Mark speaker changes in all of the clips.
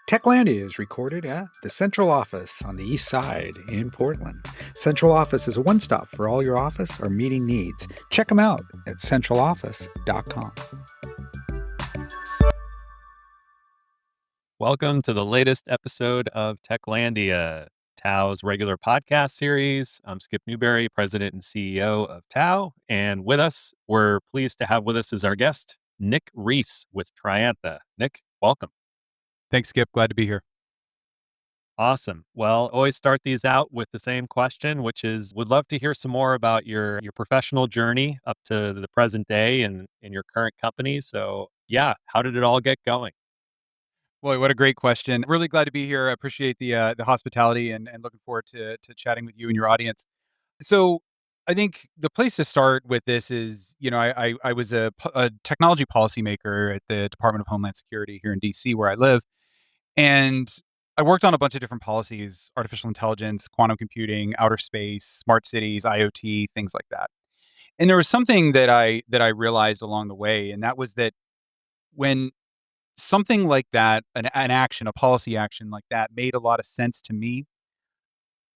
Speaker 1: Techlandia is recorded at the Central Office on the East Side in Portland. Central Office is a one stop for all your office or meeting needs. Check them out at centraloffice.com.
Speaker 2: Welcome to the latest episode of Techlandia, Tao's regular podcast series. I'm Skip Newberry, President and CEO of Tao. And we're pleased to have with us as our guest, Nick Reese with Triantha. Nick, welcome.
Speaker 3: Thanks, Skip. Glad to be here.
Speaker 2: Awesome. Well, always start these out with the same question, which is, would love to hear some more about your professional journey up to the present day and in your current company. So yeah, how did it all get going?
Speaker 3: Boy, what a great question. Really glad to be here. I appreciate the hospitality and looking forward to chatting with you and your audience. So I think the place to start with this is, I was a technology policymaker at the Department of Homeland Security here in DC, where I live. And I worked on a bunch of different policies: artificial intelligence, quantum computing, outer space, smart cities, IoT, things like that. And there was something that I realized along the way, and that was that when something like that, an action, a policy action like that, made a lot of sense to me,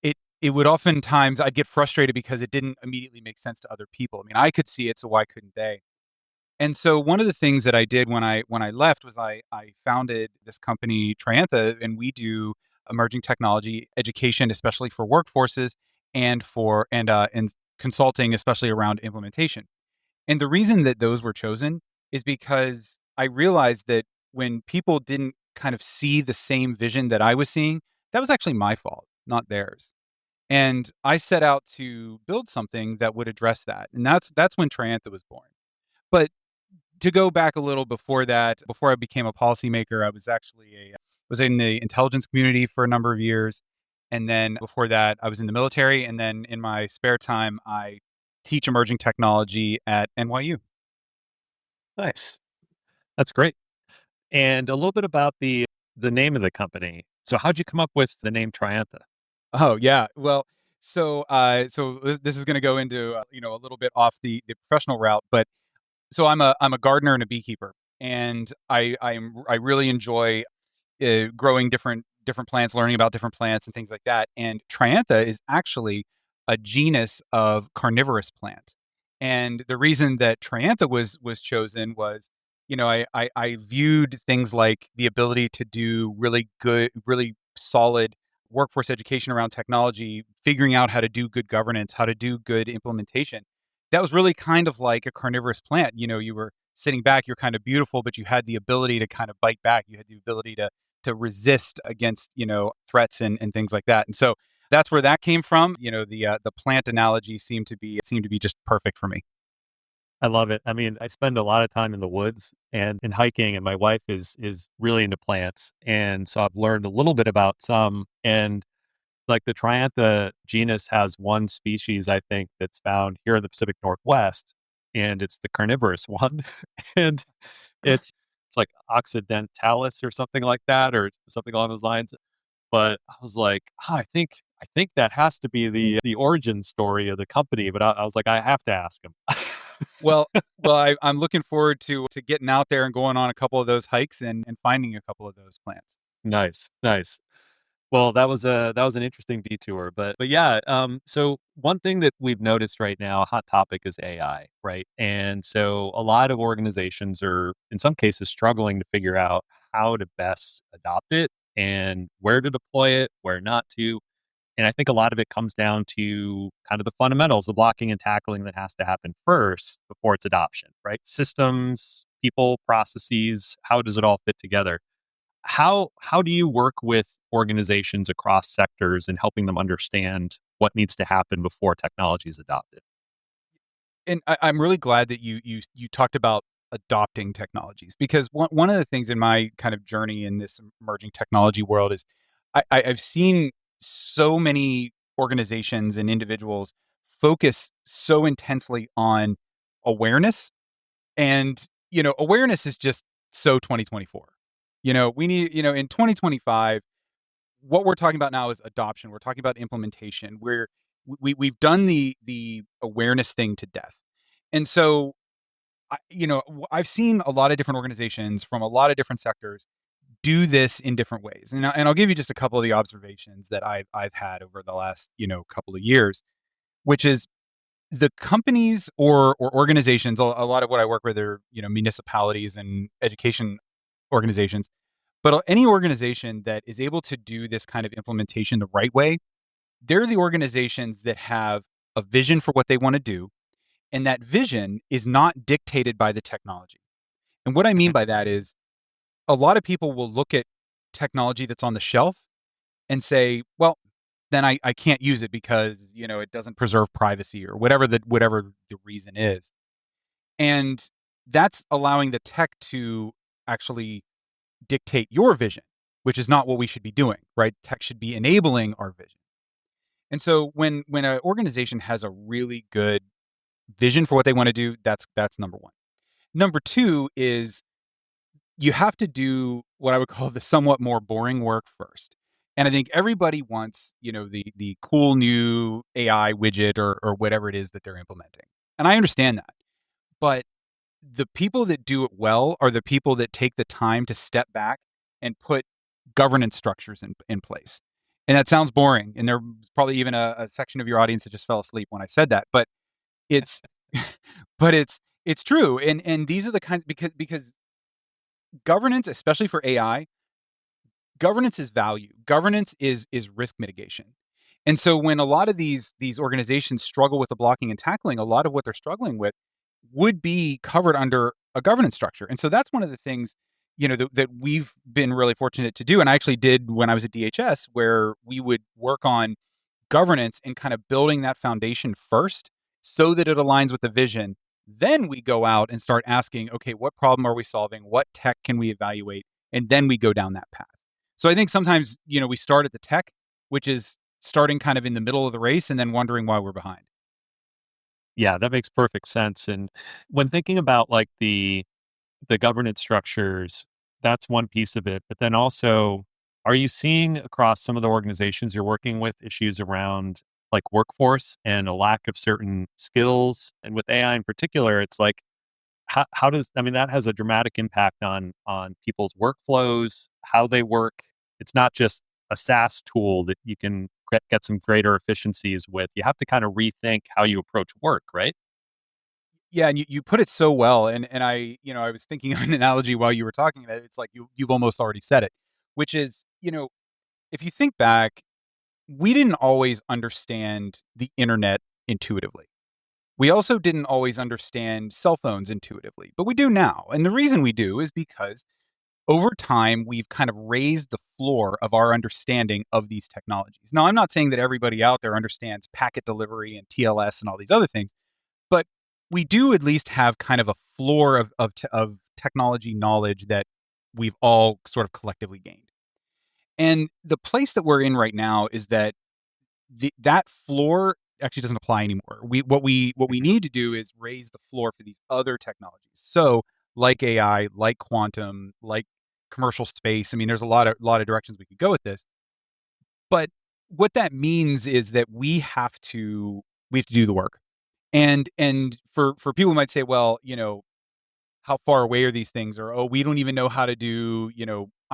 Speaker 3: it would oftentimes, I'd get frustrated because it didn't immediately make sense to other people. I mean, I could see it, so why couldn't they? And so one of the things that I did when I left was I founded this company, Triantha, and we do emerging technology education, especially for workforces, and and consulting, especially around implementation. And the reason that those were chosen is because I realized that when people didn't kind of see the same vision that I was seeing, that was actually my fault, not theirs. And I set out to build something that would address that. And that's when Triantha was born. But to go back a little before that, before I became a policymaker, I was actually was in the intelligence community for a number of years. And then before that, I was in the military. And then in my spare time, I teach emerging technology at NYU.
Speaker 2: Nice. That's great. And a little bit about the name of the company. So how'd you come up with the name Triantha?
Speaker 3: Oh yeah, well, so this is going to go into a little bit off the professional route, but so I'm a gardener and a beekeeper, and I really enjoy growing different plants, learning about different plants and things like that. And Triantha is actually a genus of carnivorous plant, and the reason that Triantha was chosen was, I viewed things like the ability to do really good, really solid workforce education around technology, figuring out how to do good governance, how to do good implementation. That was really kind of like a carnivorous plant. You were sitting back, you're kind of beautiful, but you had the ability to kind of bite back. You had the ability to resist against, threats and things like that. And so that's where that came from. The plant analogy seemed to be just perfect for me.
Speaker 2: I love it. I mean, I spend a lot of time in the woods and in hiking, and my wife is really into plants. And so I've learned a little bit about some. And like the Triantha genus has one species, I think, that's found here in the Pacific Northwest, and it's the carnivorous one. And it's like occidentalis or something like that, or something along those lines. But I was like, I think that has to be the origin story of the company. But I was like, I have to ask him.
Speaker 3: Well, I'm looking forward to getting out there and going on a couple of those hikes and finding a couple of those plants.
Speaker 2: Nice. Well, that was an interesting detour, but yeah. So one thing that we've noticed right now, a hot topic, is AI, right? And so a lot of organizations are, in some cases, struggling to figure out how to best adopt it and where to deploy it, where not to. And I think a lot of it comes down to kind of the fundamentals, the blocking and tackling that has to happen first before its adoption, right? Systems, people, processes, how does it all fit together? How do you work with organizations across sectors and helping them understand what needs to happen before technology is adopted?
Speaker 3: And I'm really glad that you talked about adopting technologies, because one of the things in my kind of journey in this emerging technology world is I've seen so many organizations and individuals focus so intensely on awareness, and awareness is just so 2024. We need, in 2025, what we're talking about now is adoption. We're talking about implementation. We've done the awareness thing to death. And so I've seen a lot of different organizations from a lot of different sectors do this in different ways. And I'll give you just a couple of the observations that I've had over the last, couple of years, which is the companies or organizations, a lot of what I work with are, municipalities and education organizations, but any organization that is able to do this kind of implementation the right way, they're the organizations that have a vision for what they want to do. And that vision is not dictated by the technology. And what I mean
Speaker 2: Mhm.
Speaker 3: by that is a lot of people will look at technology that's on the shelf and say, well, then I can't use it because, it doesn't preserve privacy or whatever the reason is. And that's allowing the tech to actually dictate your vision, which is not what we should be doing, right? Tech should be enabling our vision. And so when an organization has a really good vision for what they want to do, that's number one. Number two is you have to do what I would call the somewhat more boring work first. And I think everybody wants, the cool new AI widget or whatever it is that they're implementing. And I understand that. But the people that do it well are the people that take the time to step back and put governance structures in place. And that sounds boring. And there's probably even a section of your audience that just fell asleep when I said that. But it's but it's true. And these are the kinds because governance, especially for AI, governance is value. Governance is risk mitigation. And so when a lot of these organizations struggle with the blocking and tackling, a lot of what they're struggling with would be covered under a governance structure. And so that's one of the things, that we've been really fortunate to do. And I actually did when I was at DHS, where we would work on governance and kind of building that foundation first so that it aligns with the vision. Then we go out and start asking, okay, what problem are we solving? What tech can we evaluate? And then we go down that path. So I think sometimes, we start at the tech, which is starting kind of in the middle of the race and then wondering why we're behind.
Speaker 2: Yeah, that makes perfect sense. And when thinking about like the governance structures, that's one piece of it. But then also, are you seeing across some of the organizations you're working with issues around like workforce and a lack of certain skills? And with AI in particular, it's like how does I mean that has a dramatic impact on people's workflows, how they work. It's not just a SaaS tool that you can get some greater efficiencies with. You have to kind of rethink how you approach work, right?
Speaker 3: Yeah, and you put it so well, and I, I was thinking of an analogy while you were talking that it's like you've almost already said it, which is, if you think back, we didn't always understand the internet intuitively. We also didn't always understand cell phones intuitively, but we do now. And the reason we do is because over time we've kind of raised the floor of our understanding of these technologies. Now, I'm not saying that everybody out there understands packet delivery and TLS and all these other things, but we do at least have kind of a floor of technology knowledge that we've all sort of collectively gained. And the place that we're in right now is that that floor actually doesn't apply anymore. What we
Speaker 2: Mhm.
Speaker 3: need to do is raise the floor for these other technologies. So like AI, like quantum, like commercial space. I mean, there's a lot of directions we could go with this. But what that means is that we have to do the work. And for people who might say, well, how far away are these things? Or, oh, we don't even know how to do,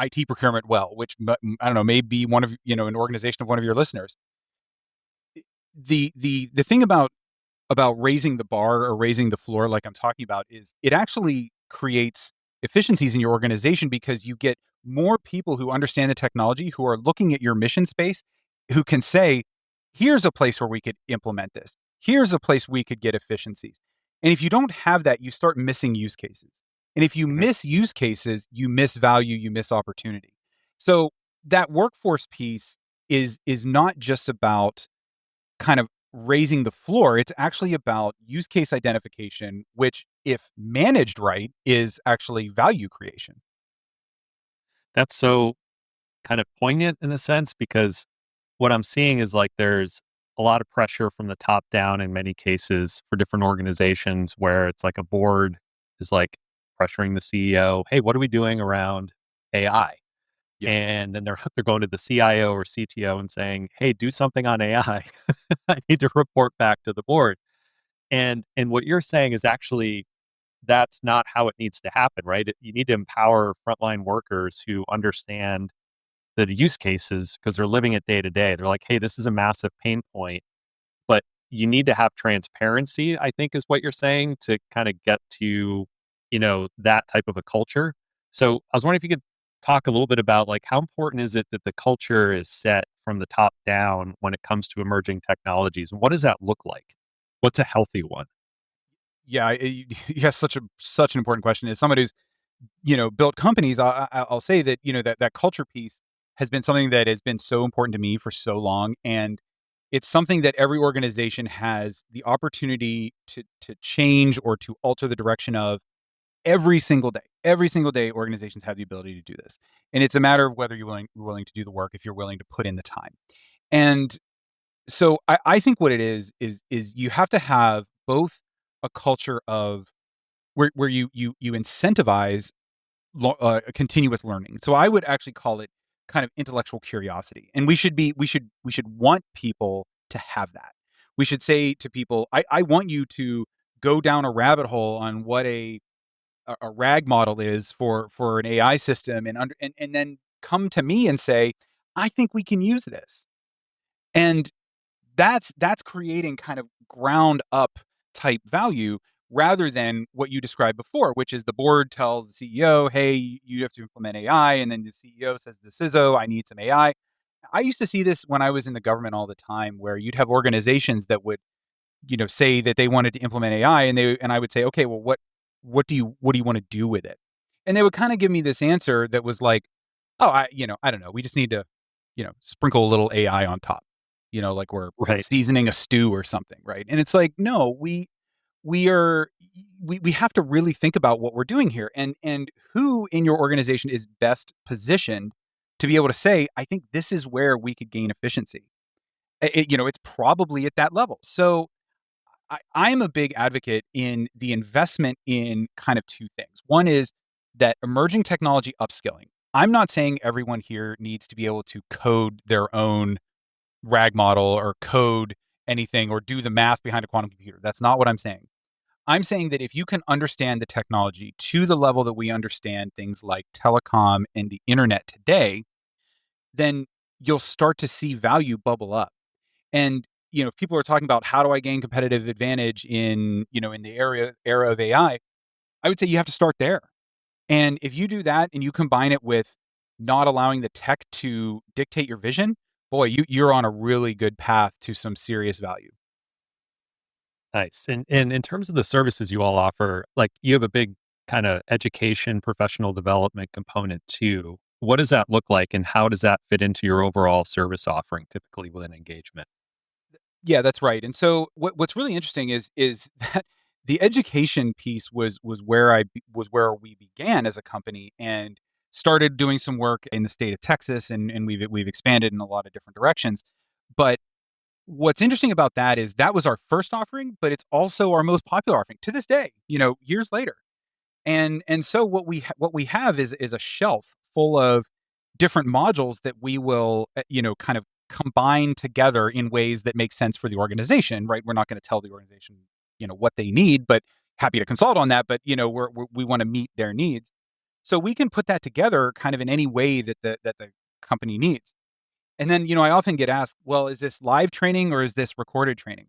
Speaker 3: IT procurement well, which I don't know, may be one of, an organization of one of your listeners. The thing about raising the bar or raising the floor, like I'm talking about, is it actually creates efficiencies in your organization because you get more people who understand the technology, who are looking at your mission space, who can say, here's a place where we could implement this. Here's a place we could get efficiencies. And if you don't have that, you start missing use cases. And if you
Speaker 2: Mhm.
Speaker 3: miss use cases, you miss value, you miss opportunity. So that workforce piece is not just about kind of raising the floor. It's actually about use case identification, which, if managed right, is actually value creation.
Speaker 2: That's so kind of poignant in a sense because what I'm seeing is like there's a lot of pressure from the top down in many cases for different organizations where it's like a board is like pressuring the CEO, "Hey, what are we doing around AI?"
Speaker 3: Yeah.
Speaker 2: And then they're going to the CIO or CTO and saying, "Hey, do something on AI. I I need to report back to the board." And what you're saying is actually that's not how it needs to happen, right? You need to empower frontline workers who understand the use cases because they're living it day to day. They're like, hey, this is a massive pain point, but you need to have transparency, I think is what you're saying, to kind of get to, that type of a culture. So I was wondering if you could talk a little bit about like how important is it that the culture is set from the top down when it comes to emerging technologies? And what does that look like? What's a healthy one?
Speaker 3: Yeah, yes, such an important question. As someone who's built companies, I'll say that that culture piece has been something that has been so important to me for so long, and it's something that every organization has the opportunity to change or to alter the direction of every single day. Every single day, organizations have the ability to do this, and it's a matter of whether you're willing to do the work, if you're willing to put in the time. And so I think what it is you have to have both a culture of where you incentivize continuous learning. So I would actually call it kind of intellectual curiosity, and we should want people to have that. We should say to people, I want you to go down a rabbit hole on what a RAG model is for an AI system, and then come to me and say, I think we can use this. And that's creating kind of ground up type value rather than what you described before, which is the board tells the CEO, hey, you have to implement AI. And then the CEO says to the CISO, I need some AI. I used to see this when I was in the government all the time, where you'd have organizations that would, say that they wanted to implement AI, and I would say, okay, well, what do you want to do with it? And they would kind of give me this answer that was like, oh, I don't know. We just need to, sprinkle a little AI on top, like we're
Speaker 2: Right.
Speaker 3: seasoning a stew or something, right? And it's like, no, we have to really think about what we're doing here, and who in your organization is best positioned to be able to say, I think this is where we could gain efficiency. It's probably at that level. So I'm a big advocate in the investment in kind of two things. One is that emerging technology upskilling. I'm not saying everyone here needs to be able to code their own RAG model or code anything or do the math behind a quantum computer. That's not what I'm saying. I'm saying that if you can understand the technology to the level that we understand things like telecom and the internet today, then you'll start to see value bubble up. And if people are talking about how do I gain competitive advantage in the era of AI, I would say you have to start there. And if you do that and you combine it with not allowing the tech to dictate your vision, boy, you're on a really good path to some serious value.
Speaker 2: Nice. And in terms of the services you all offer, like you have a big kind of education, professional development component too. What does that look like and how does that fit into your overall service offering typically within engagement?
Speaker 3: Yeah, that's right. And so what's really interesting is that the education piece was where we began as a company and started doing some work in the state of Texas, and we've expanded in a lot of different directions. But what's interesting about that is that was our first offering, but it's also our most popular offering to this day, years later. And so what we have is a shelf full of different modules that we will kind of combine together in ways that make sense for the organization, right? We're not going to tell the organization what they need, but happy to consult on that. But we want to meet their needs, so we can put that together kind of in any way that the company needs. And then I often get asked, well, is this live training or is this recorded training?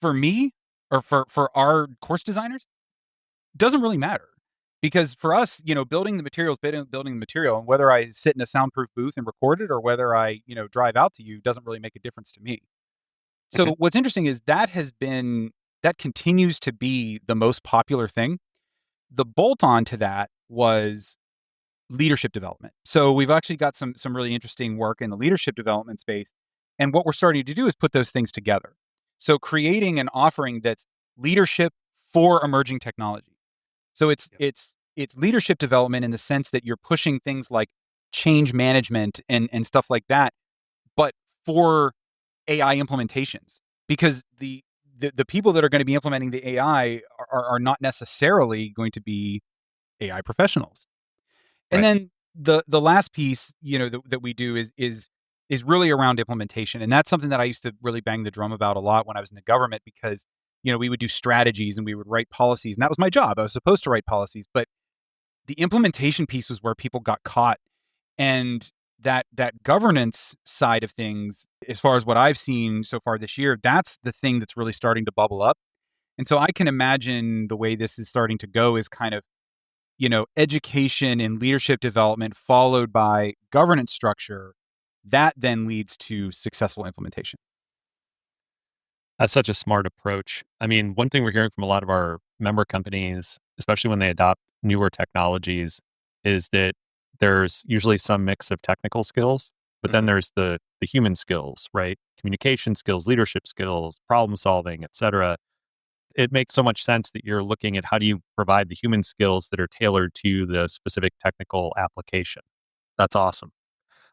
Speaker 3: For me, or for our course designers, doesn't really matter, because for us, building the material is building the material, and whether I sit in a soundproof booth and record it or whether I drive out to you doesn't really make a difference to me.
Speaker 2: Mhm.
Speaker 3: So what's interesting is that continues to be the most popular thing. The bolt on to that was leadership development. So we've actually got some really interesting work in the leadership development space, and what we're starting to do is put those things together. So creating an offering that's leadership for emerging technology. So it's
Speaker 2: Yeah.
Speaker 3: it's it's leadership development in the sense that you're pushing things like change management and stuff like that, but for AI implementations, because the people that are going to be implementing the AI are not necessarily going to be AI professionals. And
Speaker 2: Right.
Speaker 3: then the last piece, that we do is really around implementation, and that's something that I used to really bang the drum about a lot when I was in the government, because we would do strategies and we would write policies. And that was my job. I was supposed to write policies, but the implementation piece was where people got caught. And that governance side of things, as far as what I've seen so far this year, that's the thing that's really starting to bubble up. And so I can imagine the way this is starting to go is kind of, education and leadership development followed by governance structure. That then leads to successful implementation.
Speaker 2: That's such a smart approach. I mean, one thing we're hearing from a lot of our member companies, especially when they adopt newer technologies, is that there's usually some mix of technical skills, but then
Speaker 3: Mhm.
Speaker 2: there's the human skills, right? Communication skills, leadership skills, problem solving, et cetera. It makes so much sense that you're looking at how do you provide the human skills that are tailored to the specific technical application. That's awesome.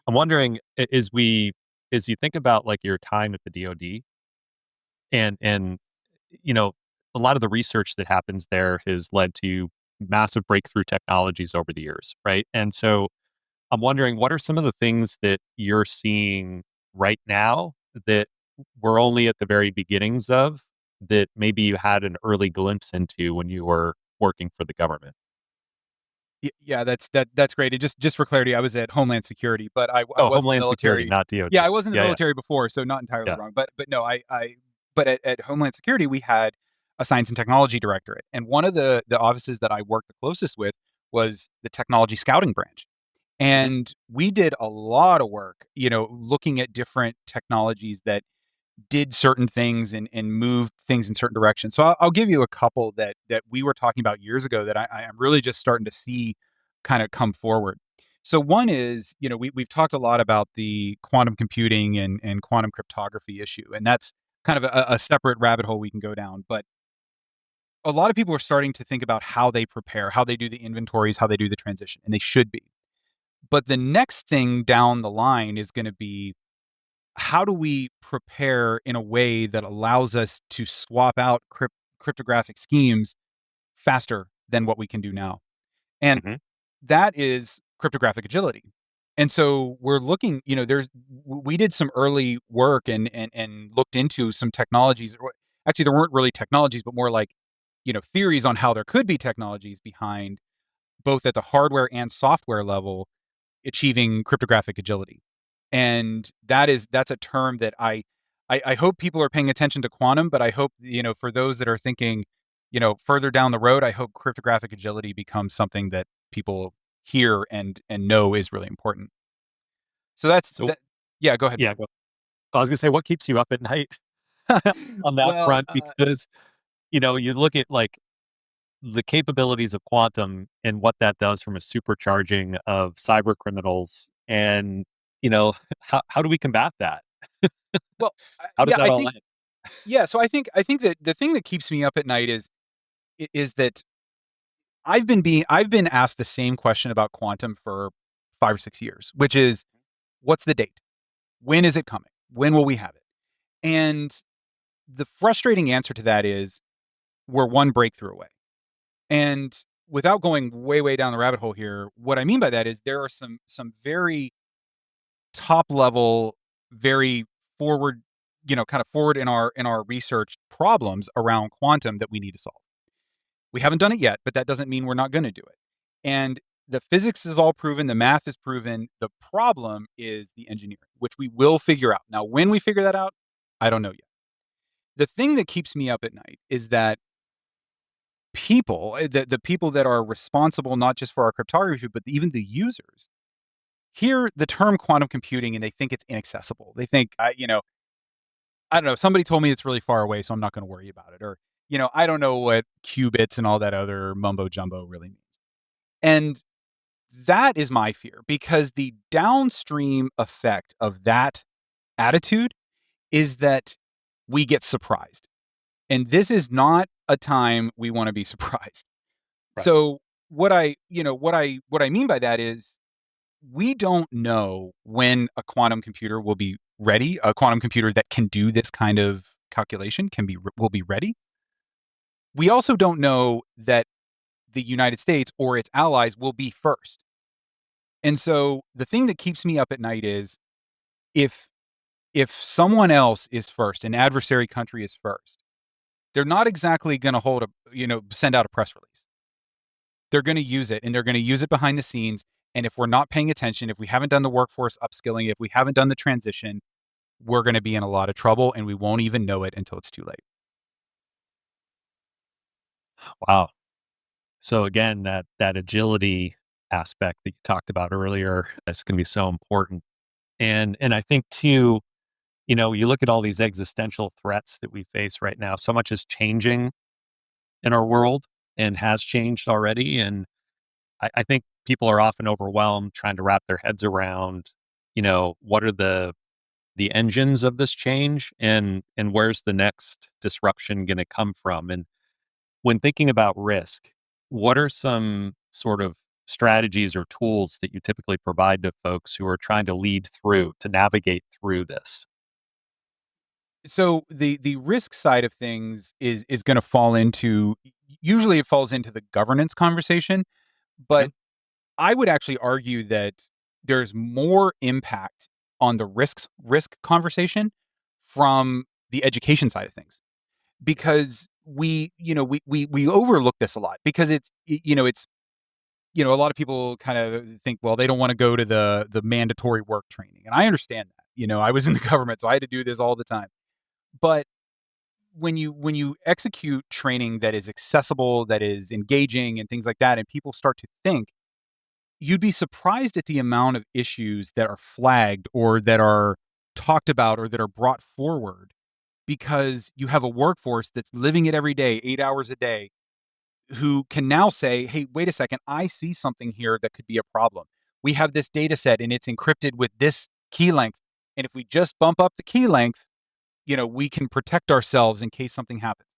Speaker 2: I'm wondering, as you think about like your time at the DoD, and you know, a lot of the research that happens there has led to massive breakthrough technologies over the years, right? And so I'm wondering, what are some of the things that you're seeing right now that we're only at the very beginnings of, that maybe you had an early glimpse into when you were working for the government?
Speaker 3: Yeah, that's great. And just for clarity, I was at Homeland Security, but I
Speaker 2: Oh,
Speaker 3: was in the
Speaker 2: Homeland Security,
Speaker 3: military.
Speaker 2: not
Speaker 3: Yeah,
Speaker 2: DoD.
Speaker 3: I was in the
Speaker 2: Yeah, yeah,
Speaker 3: military before, so not entirely
Speaker 2: yeah.
Speaker 3: wrong. But no, but at Homeland Security we had a science and technology directorate, and one of the offices that I worked the closest with was the technology scouting branch.
Speaker 2: Mhm.
Speaker 3: And we did a lot of work, looking at different technologies that did certain things and moved things in certain directions. So I'll give you a couple that we were talking about years ago that I am really just starting to see kind of come forward. So one is, we've talked a lot about the quantum computing and quantum cryptography issue, and that's kind of a separate rabbit hole we can go down. But a lot of people are starting to think about how they prepare, how they do the inventories, how they do the transition, and they should be. But the next thing down the line is going to be, how do we prepare in a way that allows us to swap out cryptographic schemes faster than what we can do now? And
Speaker 2: Mhm.
Speaker 3: that is cryptographic agility. And so we're looking, we did some early work and looked into some technologies. Actually, there weren't really technologies, but more like, theories on how there could be technologies behind both at the hardware and software level achieving cryptographic agility. And that's a term that I hope people are paying attention to quantum, but I hope, for those that are thinking, further down the road, I hope cryptographic agility becomes something that people hear and know is really important. So that's
Speaker 2: So,
Speaker 3: that. Yeah, go ahead.
Speaker 2: yeah, I was gonna say, what keeps you up at night on that
Speaker 3: Well,
Speaker 2: front? Because, you look at like the capabilities of quantum and what that does from a supercharging of cyber criminals, and how do we combat that?
Speaker 3: well,
Speaker 2: How does
Speaker 3: yeah,
Speaker 2: that
Speaker 3: I
Speaker 2: all
Speaker 3: think
Speaker 2: end?
Speaker 3: yeah. So I think that the thing that keeps me up at night is that I've been asked the same question about quantum for 5 or 6 years, which is, what's the date? When is it coming? When will we have it? And the frustrating answer to that is, we're one breakthrough away. And without going way, way down the rabbit hole here, what I mean by that is there are some very top level, very forward, kind of forward in our research problems around quantum that we need to solve. We haven't done it yet, but that doesn't mean we're not going to do it. And the physics is all proven, the math is proven. The problem is the engineering, which we will figure out. Now, when we figure that out, I don't know yet. The thing that keeps me up at night is that the people that are responsible not just for our cryptography, but even the users, hear the term quantum computing and they think it's inaccessible. They think, I don't know, somebody told me it's really far away, so I'm not going to worry about it. Or, I don't know what qubits and all that other mumbo jumbo really means. And that is my fear, because the downstream effect of that attitude is that we get surprised. And this is not a time we want to be surprised.
Speaker 2: Right.
Speaker 3: So what I mean by that is, we don't know when a quantum computer will be ready. A quantum computer that can do this kind of calculation will be ready. We also don't know that the United States or its allies will be first. And so the thing that keeps me up at night is, if someone else is first, an adversary country is first, they're not exactly going to send out a press release. They're going to use it, and they're going to use it behind the scenes. And if we're not paying attention, if we haven't done the workforce upskilling, if we haven't done the transition, we're going to be in a lot of trouble, and we won't even know it until it's too late.
Speaker 2: Wow. So again, that agility aspect that you talked about earlier is going to be so important. And I think too, you look at all these existential threats that we face right now. So much is changing in our world and has changed already. And I think people are often overwhelmed trying to wrap their heads around, what are the engines of this change and where's the next disruption going to come from? And when thinking about risk, what are some sort of strategies or tools that you typically provide to folks who are trying to lead through, to navigate through this?
Speaker 3: So the risk side of things is going to fall into, usually it falls into the governance conversation,
Speaker 2: Mhm.
Speaker 3: but I would actually argue that there's more impact on the risk conversation from the education side of things, because we overlook this a lot, because it's a lot of people kind of think, well, they don't want to go to the mandatory work training, and I understand that. I was in the government, so I had to do this all the time. But when you execute training that is accessible, that is engaging, and things like that, and people start to think, you'd be surprised at the amount of issues that are flagged or that are talked about or that are brought forward, because you have a workforce that's living it every day, 8 hours a day, who can now say, hey, wait a second, I see something here that could be a problem. We have this data set and it's encrypted with this key length. And if we just bump up the key length, we can protect ourselves in case something happens.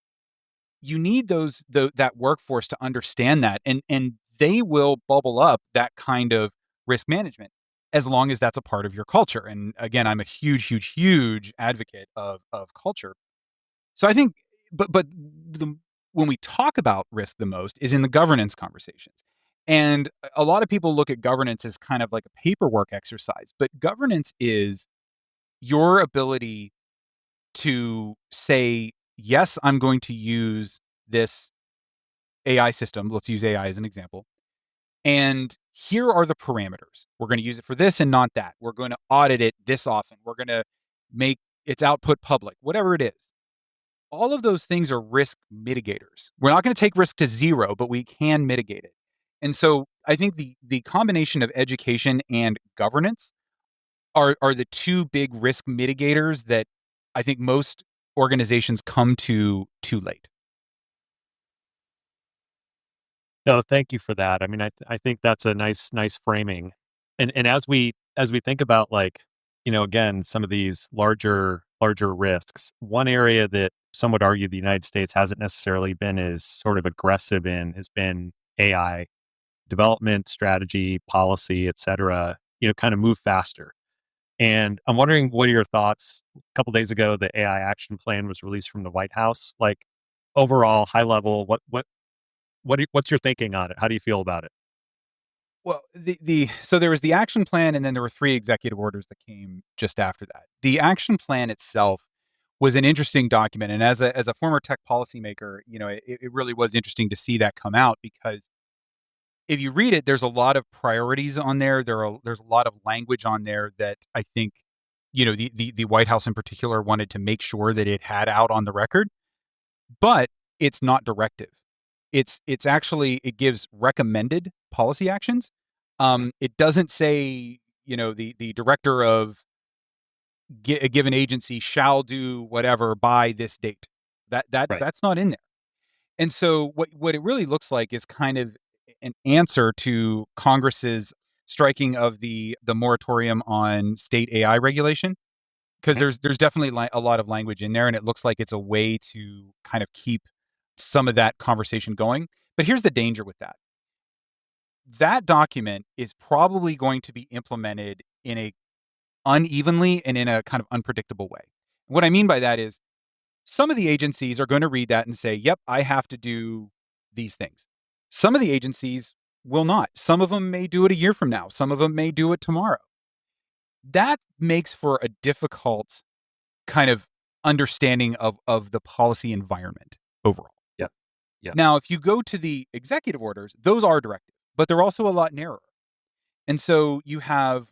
Speaker 3: You need that workforce to understand that, and they will bubble up that kind of risk management as long as that's a part of your culture. And again, I'm a huge advocate of culture. So I think, but when we talk about risk the most is in the governance conversations. And a lot of people look at governance as kind of like a paperwork exercise, but governance is your ability to say, yes, I'm going to use this AI system. Let's use AI as an example. And here are the parameters. We're going to use it for this and not that. We're going to audit it this often. We're going to make its output public, whatever it is. All of those things are risk mitigators. We're not going to take risk to zero, but we can mitigate it. And so I think the combination of education and governance are the two big risk mitigators that I think most organizations come to too late.
Speaker 2: No, thank you for that. I mean, I think that's a nice framing. And as we think about, like, again, some of these larger risks, one area that some would argue the United States hasn't necessarily been as sort of aggressive in has been AI development, strategy, policy, et cetera, kind of move faster. And I'm wondering, what are your thoughts? A couple days ago, the AI action plan was released from the White House. Like, overall, high level, what's your thinking on it? How do you feel about it?
Speaker 3: Well, so there was the action plan, and then there were 3 executive orders that came just after that. The action plan itself was an interesting document, and as a former tech policymaker, it really was interesting to see that come out, because if you read it, there's a lot of priorities on there. There's a lot of language on there that I think, the White House in particular wanted to make sure that it had out on the record, but it's not directive. It's actually, it gives recommended policy actions. It doesn't say, the director of a given agency shall do whatever by this date.
Speaker 2: Right.
Speaker 3: That's not in there. And so what it really looks like is kind of an answer to Congress's striking of the moratorium on state AI regulation, because
Speaker 2: Mhm.
Speaker 3: there's definitely a lot of language in there, and it looks like it's a way to kind of keep some of that conversation going. But here's the danger with that. That document is probably going to be implemented in a unevenly and in a kind of unpredictable way. What I mean by that is, some of the agencies are going to read that and say, yep, I have to do these things. Some of the agencies will not. Some of them may do it a year from now. Some of them may do it tomorrow. That makes for a difficult kind of understanding of the policy environment. overall.
Speaker 2: Yep. Yep.
Speaker 3: Now, if you go to the executive orders, those are directive, but they're also a lot narrower. And so you have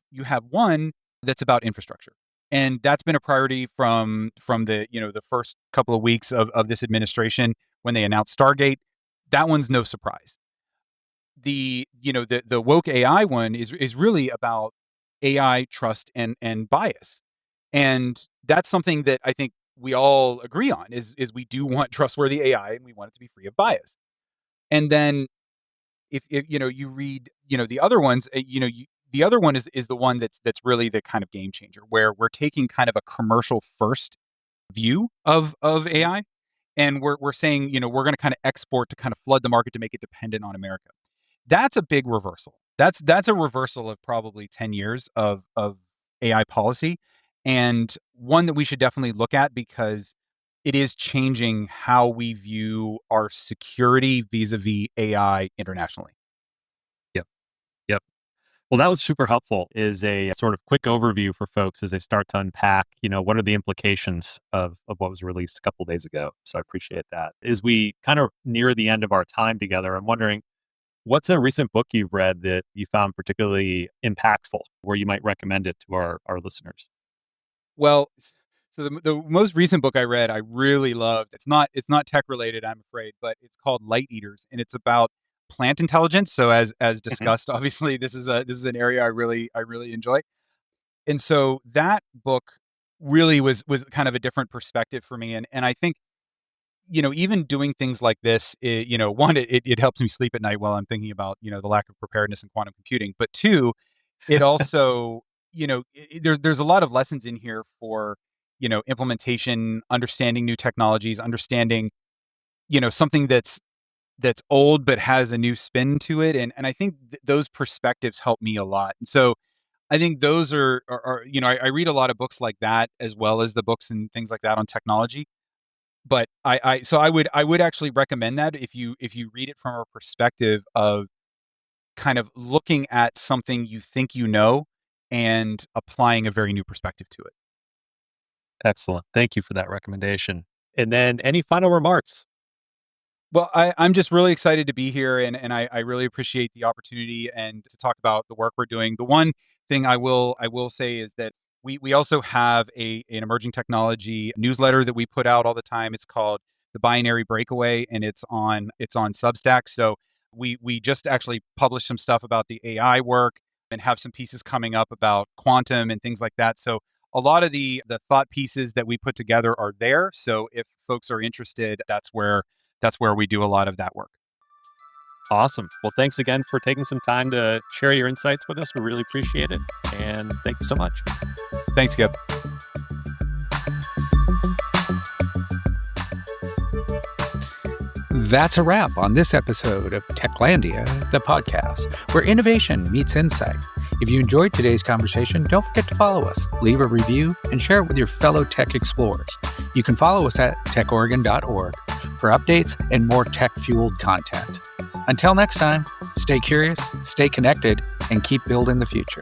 Speaker 3: one that's about infrastructure. And that's been a priority from the, the first couple of weeks of this administration when they announced Stargate. That one's no surprise. The woke AI one is really about AI trust and bias. And that's something that I think we all agree on is we do want trustworthy AI and we want it to be free of bias. And then if you read the other ones, the other one is the one that's really the kind of game changer, where we're taking kind of a commercial first view of AI, and we're saying we're going to kind of export to kind of flood the market to make it dependent on America. That's a big reversal. That's a reversal of probably 10 years of AI policy, and one that we should definitely look at because it is changing how we view our security vis-a-vis AI internationally.
Speaker 2: Yep. Yep. Well, that was super helpful. Is a sort of quick overview for folks as they start to unpack, what are the implications of what was released a couple of days ago. So I appreciate that. As we kind of near the end of our time together, I'm wondering, what's a recent book you've read that you found particularly impactful, where you might recommend it to our listeners?
Speaker 3: Well, so the most recent book I read, I really loved. It's not tech related, I'm afraid, but it's called Light Eaters, and it's about plant intelligence. So as
Speaker 2: Mhm.
Speaker 3: discussed, obviously this is an area I really enjoy. And so that book really was kind of a different perspective for me, and I think even doing things like this, one, it helps me sleep at night while I'm thinking about the lack of preparedness in quantum computing, but two, it also, there's a lot of lessons in here for, implementation, understanding new technologies, understanding, something that's old but has a new spin to it. And I think those perspectives help me a lot. And so I think those are I read a lot of books like that as well as the books and things like that on technology. But I would actually recommend that if you read it from a perspective of kind of looking at something you think and applying a very new perspective to it.
Speaker 2: Excellent. Thank you for that recommendation. And then any final remarks?
Speaker 3: Well, I'm just really excited to be here, and I really appreciate the opportunity and to talk about the work we're doing. The one thing I will say is that we also have an emerging technology newsletter that we put out all the time. It's called The Binary Breakaway, and it's on Substack. So we just actually published some stuff about the AI work and have some pieces coming up about quantum and things like that. So a lot of the thought pieces that we put together are there. So if folks are interested, that's where we do a lot of that work.
Speaker 2: Awesome. Well, thanks again for taking some time to share your insights with us. We really appreciate it. And thank you so much.
Speaker 3: Thanks, Gib.
Speaker 1: That's a wrap on this episode of Techlandia, the podcast, where innovation meets insight. If you enjoyed today's conversation, don't forget to follow us, leave a review, and share it with your fellow tech explorers. You can follow us at techoregon.org for updates and more tech-fueled content. Until next time, stay curious, stay connected, and keep building the future.